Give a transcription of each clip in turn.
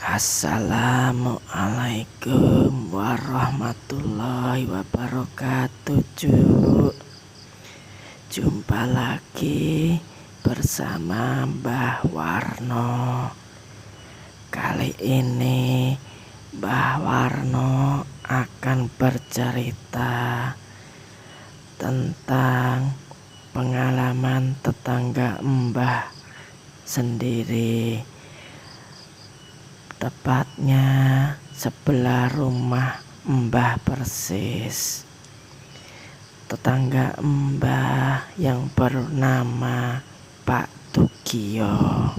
Assalamualaikum warahmatullahi wabarakatuh. Jumpa lagi bersama Mbah Warno. Kali ini Mbah Warno akan bercerita tentang pengalaman tetangga Mbah sendiri, tepatnya sebelah rumah Mbah persis. Tetangga Mbah yang bernama Pak Tugio.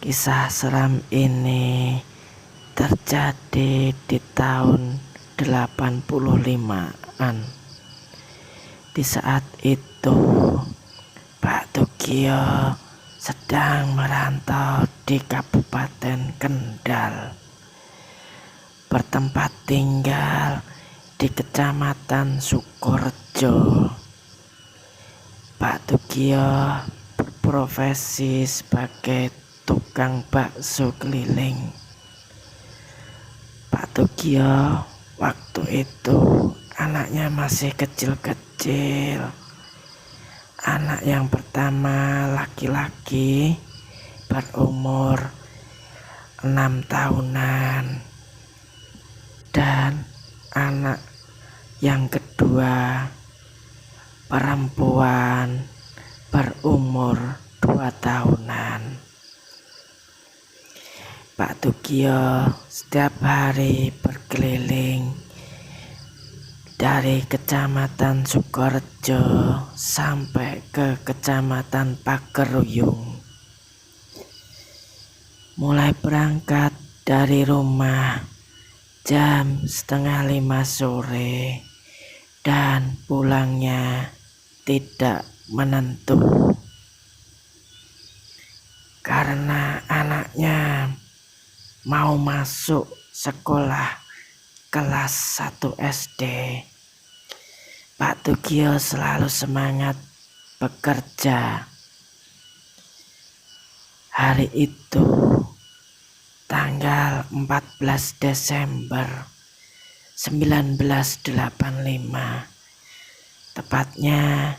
Kisah seram ini terjadi di tahun 85-an. Di saat itu Pak Tugio sedang merantau di Kabupaten Kendal, bertempat tinggal di Kecamatan Sukorejo. Pak Tugio berprofesi sebagai tukang bakso keliling. Pak Tugio waktu itu anaknya masih kecil-kecil. Anak yang pertama laki-laki berumur 6 tahunan dan anak yang kedua perempuan berumur 2 tahunan. Pak Tugio setiap hari berkeliling dari Kecamatan Sukorejo sampai ke Kecamatan Pageruyung. Mulai berangkat dari rumah jam 4:30 sore dan pulangnya tidak menentu karena anaknya mau masuk sekolah kelas 1 SD. Pak Tugio selalu semangat bekerja. Hari itu tanggal 14 Desember 1985, tepatnya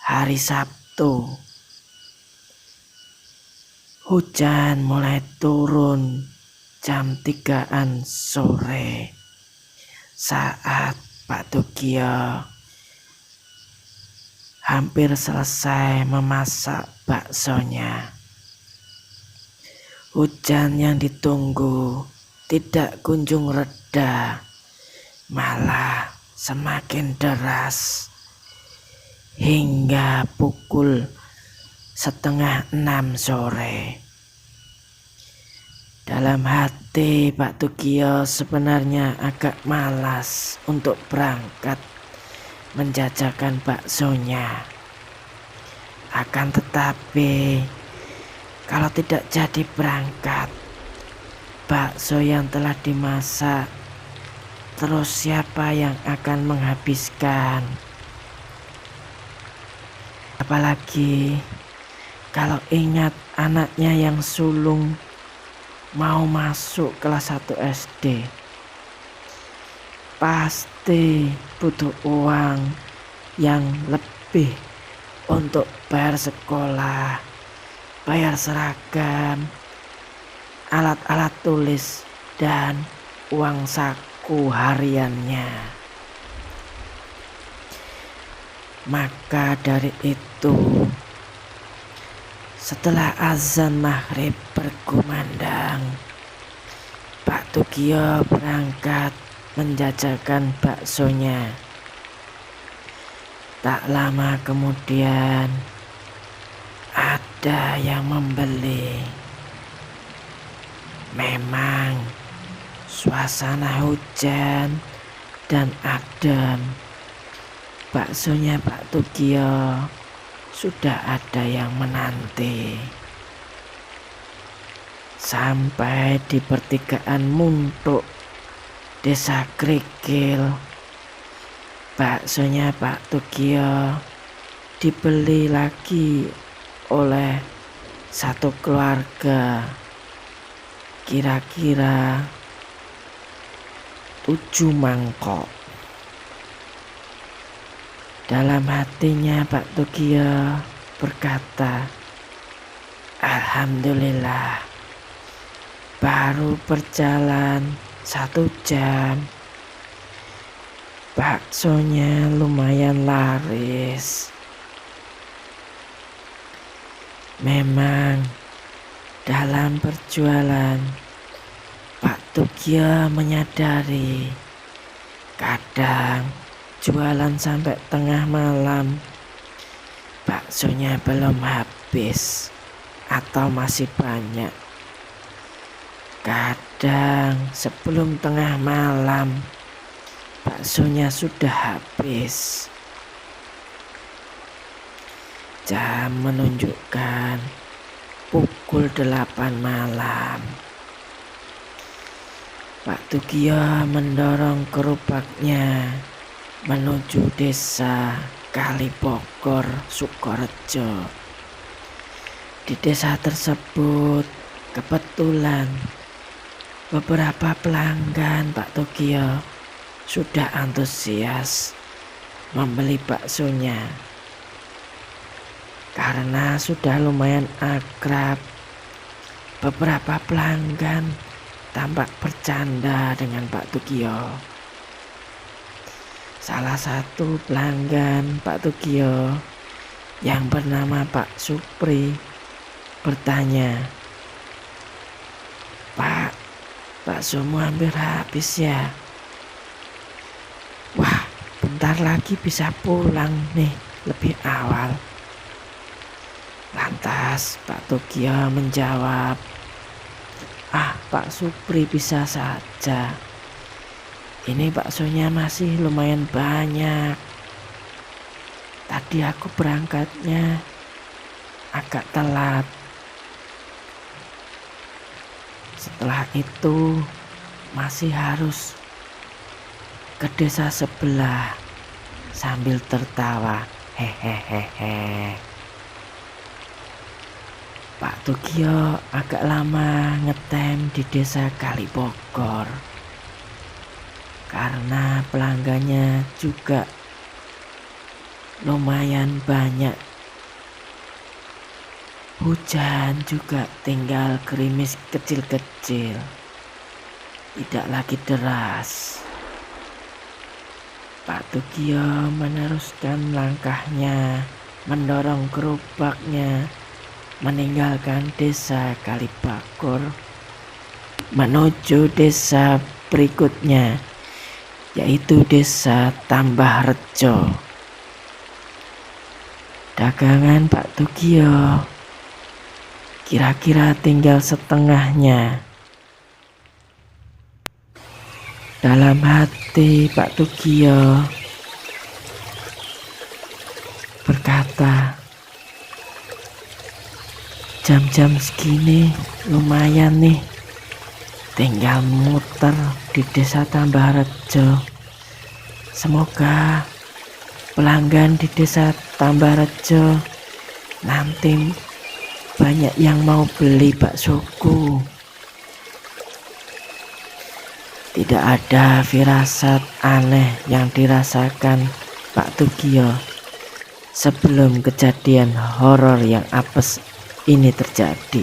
hari Sabtu. Hujan mulai turun jam 3-an sore saat Pak Tugio hampir selesai memasak baksonya. Hujan yang ditunggu tidak kunjung reda, malah semakin deras hingga pukul 5:30 sore. Dalam hati Pak Tugio sebenarnya agak malas untuk berangkat menjajakan baksonya. Akan tetapi kalau tidak jadi berangkat, bakso yang telah dimasak, terus siapa yang akan menghabiskan? Apalagi kalau ingat anaknya yang sulung mau masuk kelas 1 SD. Pasti butuh uang yang lebih untuk bayar sekolah, bayar seragam, alat-alat tulis, dan uang saku hariannya. Maka dari itu, setelah azan maghrib berkumandang, Pak Tugio berangkat menjajakan baksonya. Tak lama kemudian ada yang membeli. Memang suasana hujan dan adem. Baksonya Pak Tugio sudah ada yang menanti. Sampai di pertigaan Muntuk, Desa Krikil, baksonya Pak Tugio dibeli lagi oleh satu keluarga. kira-kira 7 mangkok. Dalam hatinya Pak Tugio berkata, "Alhamdulillah, baru berjalan 1 jam, baksonya lumayan laris." Memang dalam berjualan, Pak Tugio menyadari kadang jualan sampai tengah malam, baksonya belum habis atau masih banyak. Kadang sebelum tengah malam, baksonya sudah habis. Jam menunjukkan pukul 8 malam. Pak Tugio mendorong gerobaknya menuju desa Kalibogor, Sukorejo. Di desa tersebut kebetulan beberapa pelanggan Pak Tugio sudah antusias membeli baksonya. Karena sudah lumayan akrab, beberapa pelanggan tampak bercanda dengan Pak Tugio. Salah satu pelanggan Pak Tugio yang bernama Pak Supri bertanya, "Pak, baksomu hampir habis ya?" "Wah, bentar lagi bisa pulang nih, lebih awal." Lantas Pak Tugio menjawab, Pak Supri, bisa saja. Ini baksonya masih lumayan banyak. Tadi aku berangkatnya agak telat. Setelah itu masih harus ke desa sebelah," sambil tertawa. Hehehe. Pak Tugio agak lama ngetem di desa Kalibogor karena pelanggannya juga lumayan banyak. Hujan juga tinggal gerimis kecil-kecil, tidak lagi deras. Pak Tugio meneruskan langkahnya, mendorong gerobaknya meninggalkan desa Kalibogor menuju desa berikutnya, yaitu desa Tambahrejo. Dagangan Pak Tugio kira-kira tinggal setengahnya. Dalam hati Pak Tugio berkata, "Jam-jam segini lumayan nih, tinggal muter di desa Tambahrejo. Semoga pelanggan di desa Tambahrejo nanti banyak yang mau beli baksoku." Tidak ada firasat aneh yang dirasakan Pak Tugio sebelum kejadian horor yang apes ini terjadi.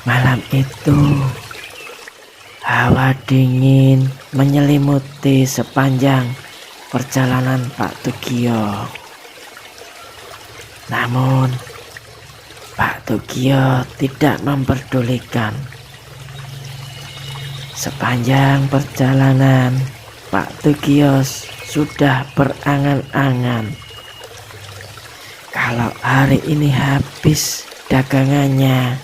Malam itu hawa dingin menyelimuti sepanjang perjalanan Pak Tugio. Namun Pak Tugio tidak memperdulikan. Sepanjang perjalanan Pak Tugio sudah berangan-angan kalau hari ini habis dagangannya.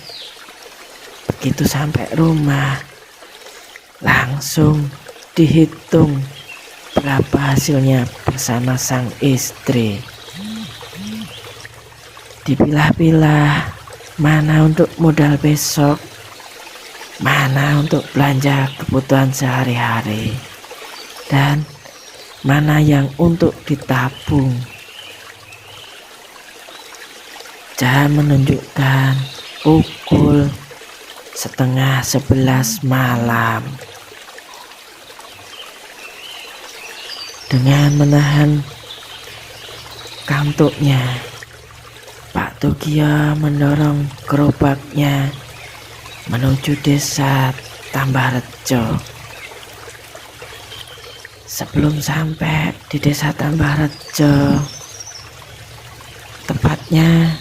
Begitu sampai rumah, langsung dihitung berapa hasilnya bersama sang istri. Dipilah-pilah mana untuk modal besok, mana untuk belanja kebutuhan sehari-hari, dan mana yang untuk ditabung. Jam menunjukkan pukul setengah 11 malam. Dengan menahan kantuknya, Pak Tugio mendorong gerobaknya menuju desa Tambahrejo. Sebelum sampai di desa Tambahrejo, tepatnya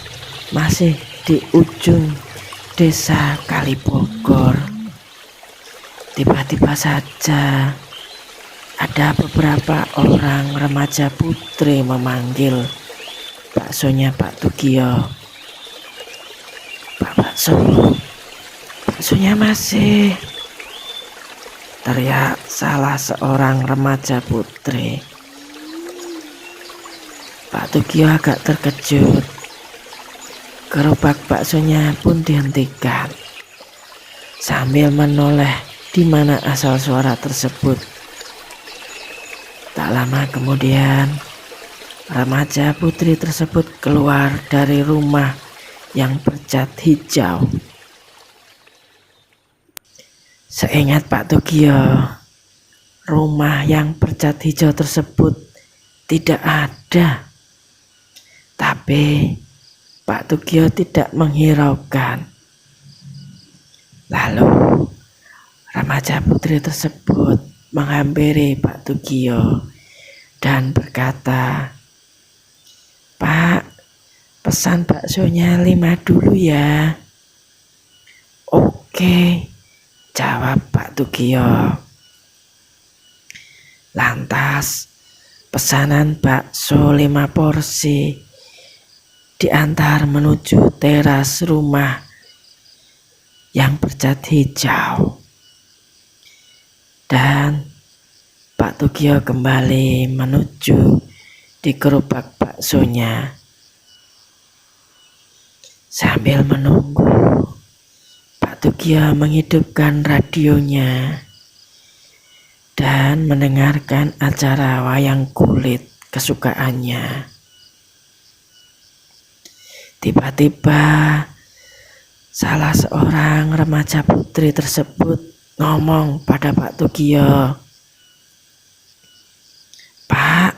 masih di ujung desa Kalibogor, tiba-tiba saja ada beberapa orang remaja putri memanggil baksonya Pak Tugio. "Pak Bakso, baksonya masih," teriak salah seorang remaja putri. Pak Tugio agak terkejut. Gerobak baksonya pun dihentikan. Sambil menoleh di mana asal suara tersebut. Tak lama kemudian, remaja putri tersebut keluar dari rumah yang bercat hijau. Seingat Pak Tugio, rumah yang bercat hijau tersebut tidak ada. Tapi Pak Tugio tidak menghiraukan. Lalu remaja putri tersebut menghampiri Pak Tugio dan berkata, "Pak, pesan baksonya 5 dulu ya." "Oke," jawab Pak Tugio. Lantas pesanan bakso 5 porsi diantar menuju teras rumah yang bercat hijau. Dan Pak Tugio kembali menuju di gerobak baksonya. Sambil menunggu, Pak Tugio menghidupkan radionya dan mendengarkan acara wayang kulit kesukaannya. Tiba-tiba salah seorang remaja putri tersebut ngomong pada Pak Tugio, "Pak,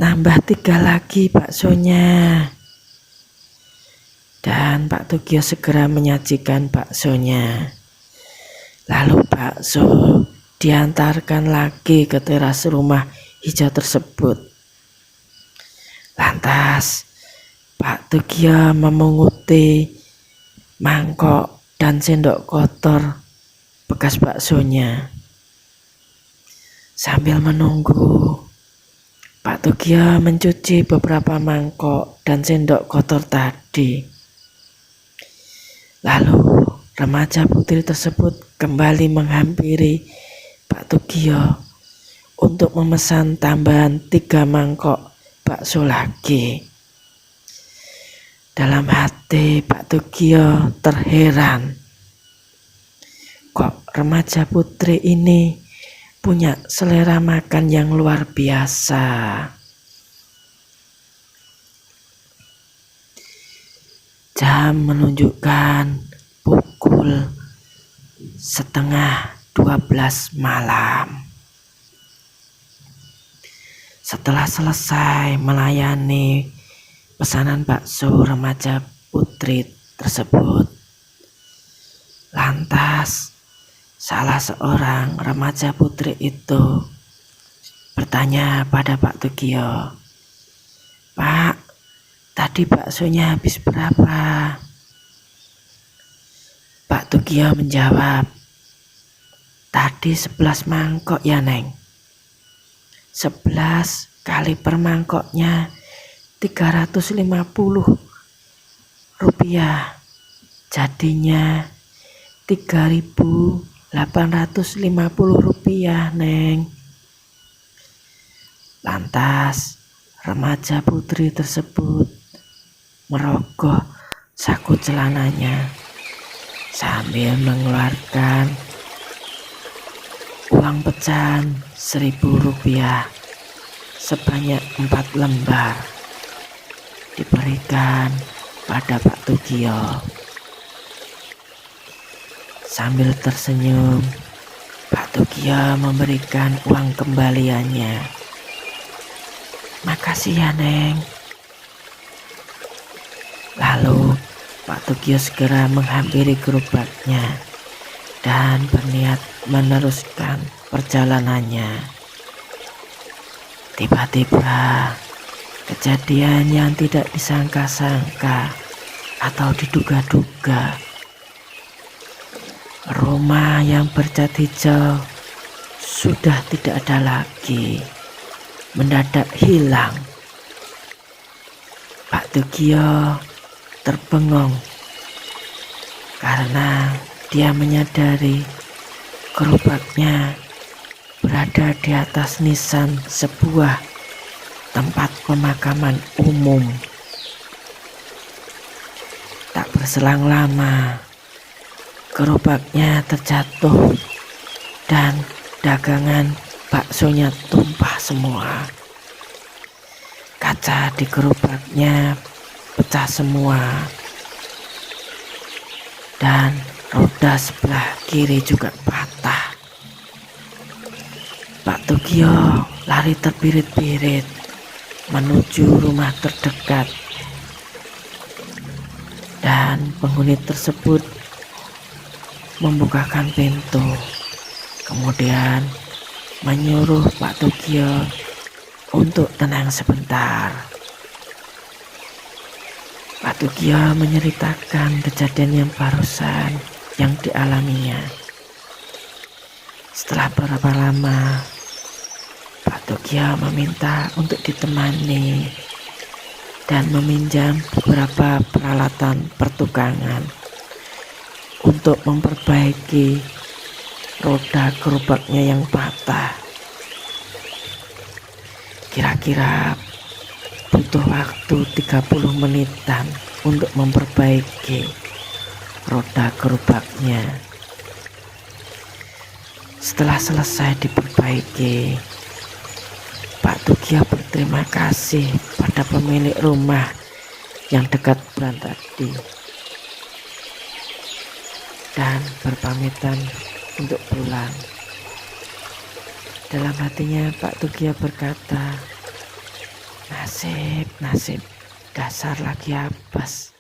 nambah 3 lagi baksonya." Dan Pak Tugio segera menyajikan baksonya. Lalu bakso diantarkan lagi ke teras rumah hijau tersebut. Lantas Pak Tugio memunguti mangkok dan sendok kotor bekas baksonya. Sambil menunggu, Pak Tugio mencuci beberapa mangkok dan sendok kotor tadi. Lalu remaja putri tersebut kembali menghampiri Pak Tugio untuk memesan tambahan 3 mangkok bakso lagi. Dalam hati Pak Tugio terheran. Kok remaja putri ini punya selera makan yang luar biasa. Jam menunjukkan pukul setengah 12 malam. Setelah selesai melayani pesanan bakso remaja putri tersebut, lantas salah seorang remaja putri itu bertanya pada Pak Tugio, "Pak, tadi baksonya habis berapa?" Pak Tugio menjawab, "Tadi 11 mangkok ya, Neng. 11 kali per mangkoknya 350 rupiah. Jadinya 3.850 rupiah, Neng." Lantas remaja putri tersebut merogoh saku celananya sambil mengeluarkan uang pecahan 1.000 rupiah sebanyak 4 lembar diberikan pada Pak Tugio. Sambil tersenyum, Pak Tugio memberikan uang kembaliannya. "Makasih ya, Neng." Lalu Pak Tugio segera menghampiri gerobaknya dan berniat meneruskan perjalanannya. Tiba-tiba kejadian yang tidak disangka-sangka atau diduga-duga. Rumah yang bercat hijau sudah tidak ada lagi, mendadak hilang. Pak Tugio terbengong karena dia menyadari gerobaknya berada di atas nisan sebuah tempat pemakaman umum. Tak berselang lama, gerobaknya terjatuh dan dagangan baksonya tumpah semua. Kaca di gerobaknya pecah semua dan roda sebelah kiri juga patah. Pak Tugio lari terbirit-birit menuju rumah terdekat dan penghuni tersebut membukakan pintu, kemudian menyuruh Pak Tugio untuk tenang sebentar. Pak Tugio menceritakan kejadian yang barusan yang dialaminya. Setelah beberapa lama, Pak Tugio meminta untuk ditemani dan meminjam beberapa peralatan pertukangan untuk memperbaiki roda gerobaknya yang patah. Kira-kira butuh waktu 30 menitan untuk memperbaiki roda gerobaknya. Setelah selesai diperbaiki, Pak Tugio berterima kasih pada pemilik rumah yang dekat bulan tadi dan berpamitan untuk pulang. Dalam hatinya Pak Tugio berkata, nasib dasar lagi apes.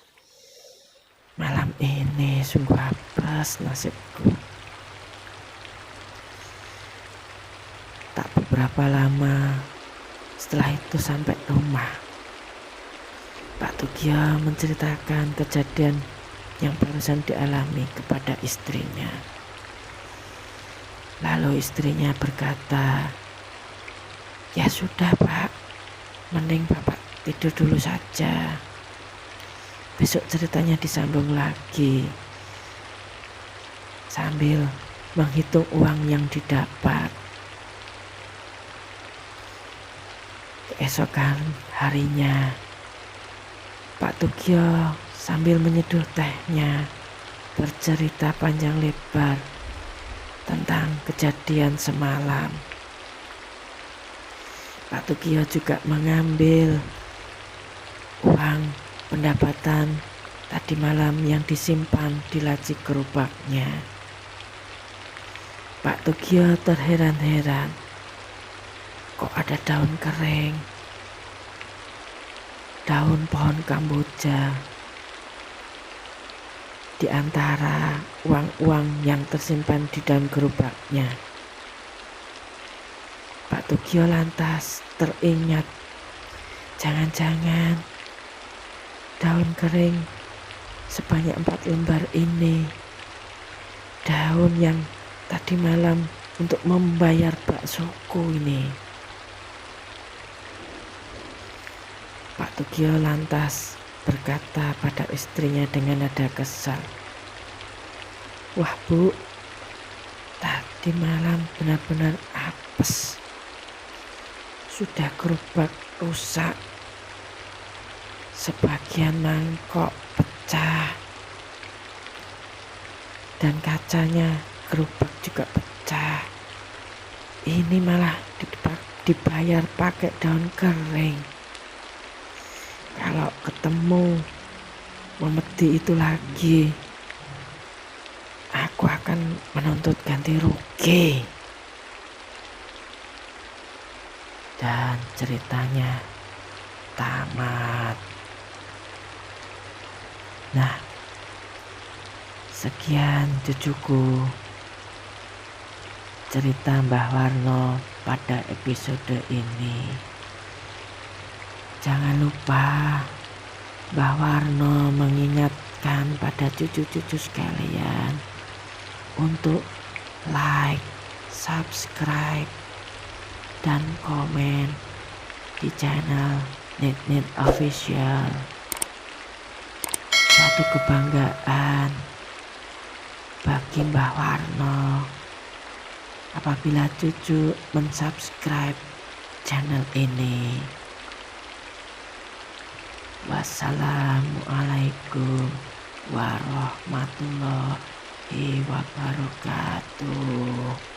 Malam ini sungguh apes nasibku. Tak beberapa lama setelah itu sampai rumah, Pak Tugio menceritakan kejadian yang barusan dialami kepada istrinya. Lalu istrinya berkata, "Ya sudah Pak, mending Bapak tidur dulu saja. Besok ceritanya disambung lagi." Sambil menghitung uang yang didapat. Keesokan harinya, Pak Tugio sambil menyeduh tehnya bercerita panjang lebar tentang kejadian semalam. Pak Tugio juga mengambil uang pendapatan tadi malam yang disimpan di laci gerobaknya. Pak Tugio terheran-heran, kok ada daun kering, daun pohon kamboja di antara uang-uang yang tersimpan di dalam gerobaknya. Pak Tugio lantas teringat, jangan-jangan daun kering sebanyak 4 lembar ini daun yang tadi malam untuk membayar baksoku ini. Pak Tugio lantas berkata pada istrinya dengan nada kesal, "Wah Bu, tadi malam benar-benar apes. Sudah gerobak rusak, sebagian mangkok pecah, dan kacanya gerobak juga pecah. Ini malah dibayar pakai daun kering. Kalau ketemu memedi itu lagi, aku akan akan menuntut ganti rugi. Dan ceritanya tamat. Nah, sekian cucuku cerita Mbah Warno pada episode ini. Jangan lupa Mbah Warno mengingatkan pada cucu-cucu sekalian untuk like, subscribe, dan komen di channel Nit Official. Suatu kebanggaan bagi Mbah Warno apabila cucu mensubscribe channel ini. Wassalamualaikum warahmatullahi wabarakatuh.